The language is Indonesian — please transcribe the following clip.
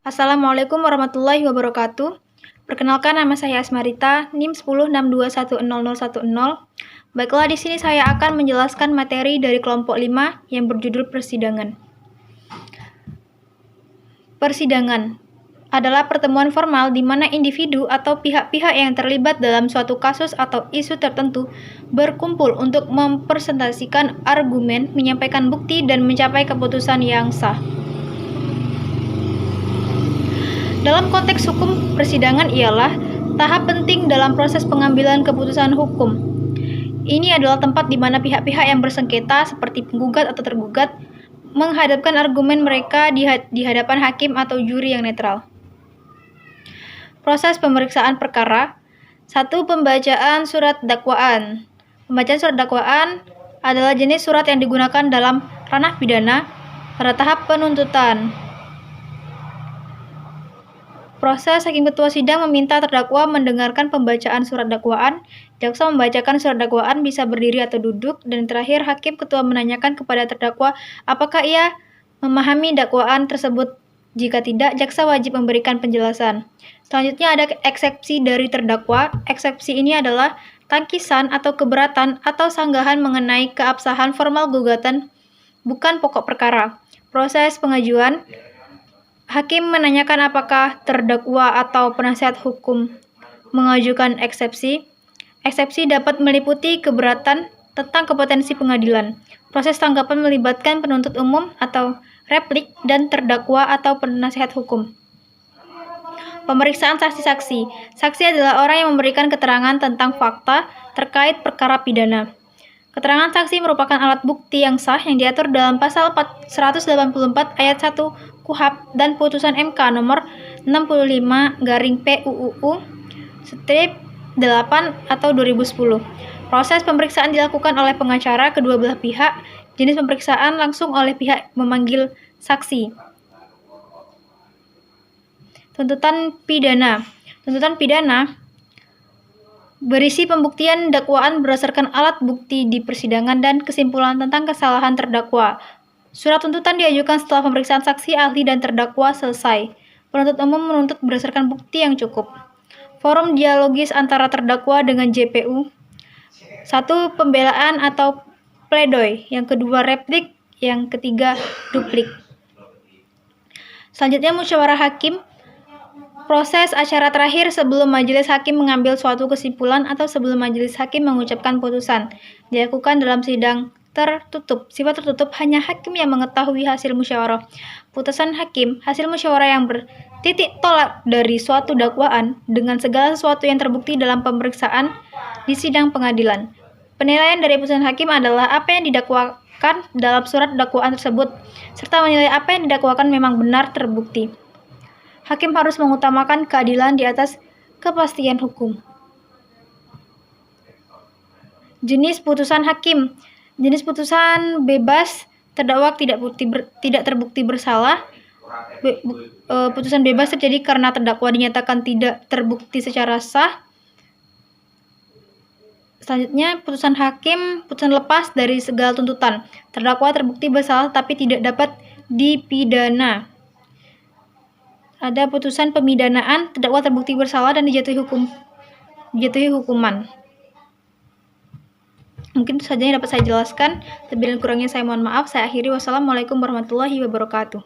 Assalamualaikum warahmatullahi wabarakatuh. Perkenalkan, nama saya Asmarita, NIM 1062100010. Baiklah, di sini saya akan menjelaskan materi dari kelompok 5 yang berjudul persidangan. Persidangan adalah pertemuan formal di mana individu atau pihak-pihak yang terlibat dalam suatu kasus atau isu tertentu berkumpul untuk mempresentasikan argumen, menyampaikan bukti, dan mencapai keputusan yang sah. Dalam konteks hukum, persidangan ialah tahap penting dalam proses pengambilan keputusan hukum. Ini adalah tempat di mana pihak-pihak yang bersengketa seperti penggugat atau tergugat menghadapkan argumen mereka di hadapan hakim atau juri yang netral. Proses pemeriksaan perkara. 1. Pembacaan surat dakwaan. Pembacaan surat dakwaan adalah jenis surat yang digunakan dalam ranah pidana pada tahap penuntutan. Proses hakim ketua sidang meminta terdakwa mendengarkan pembacaan surat dakwaan. Jaksa membacakan surat dakwaan bisa berdiri atau duduk, dan terakhir hakim ketua menanyakan kepada terdakwa apakah ia memahami dakwaan tersebut. Jika tidak, jaksa wajib memberikan penjelasan. Selanjutnya ada eksepsi dari terdakwa. Eksepsi ini adalah tangkisan atau keberatan atau sanggahan mengenai keabsahan formal gugatan, bukan pokok perkara. Proses pengajuan. Hakim menanyakan apakah terdakwa atau penasihat hukum mengajukan eksepsi. Eksepsi dapat meliputi keberatan tentang kompetensi pengadilan. Proses tanggapan melibatkan penuntut umum atau replik dan terdakwa atau penasihat hukum. Pemeriksaan saksi-saksi. Saksi adalah orang yang memberikan keterangan tentang fakta terkait perkara pidana. Keterangan saksi merupakan alat bukti yang sah yang diatur dalam pasal 184 ayat 1 KUHP dan putusan MK nomor 65/PUUU strip 8 atau 2010. Proses pemeriksaan dilakukan oleh pengacara kedua belah pihak. Jenis pemeriksaan langsung oleh pihak memanggil saksi. Tuntutan pidana. Tuntutan pidana berisi pembuktian dakwaan berdasarkan alat bukti di persidangan dan kesimpulan tentang kesalahan terdakwa. Surat tuntutan diajukan setelah pemeriksaan saksi, ahli, dan terdakwa selesai. Penuntut umum menuntut berdasarkan bukti yang cukup. Forum dialogis antara terdakwa dengan JPU. 1. Pembelaan atau pledoi. Yang kedua, replik. Yang ketiga, duplik. Selanjutnya, musyawarah hakim. Proses acara terakhir sebelum majelis hakim mengambil suatu kesimpulan atau sebelum majelis hakim mengucapkan putusan. Dilakukan dalam sidang tertutup. Sifat tertutup, hanya hakim yang mengetahui hasil musyawarah. Putusan hakim, hasil musyawarah yang bertitik tolak dari suatu dakwaan dengan segala sesuatu yang terbukti dalam pemeriksaan di sidang pengadilan. Penilaian dari putusan hakim adalah apa yang didakwakan dalam surat dakwaan tersebut, serta menilai apa yang didakwakan memang benar terbukti. Hakim harus mengutamakan keadilan di atas kepastian hukum. Jenis putusan hakim. Jenis putusan bebas, terdakwa tidak terbukti bersalah. Putusan bebas terjadi karena terdakwa dinyatakan tidak terbukti secara sah. Selanjutnya, putusan hakim, putusan lepas dari segala tuntutan. Terdakwa terbukti bersalah tapi tidak dapat dipidana. Ada putusan pemidanaan, terdakwa terbukti bersalah dan dijatuhi hukuman. Mungkin itu saja yang dapat saya jelaskan. Lebih dan kurangnya saya mohon maaf. Saya akhiri. Wassalamualaikum warahmatullahi wabarakatuh.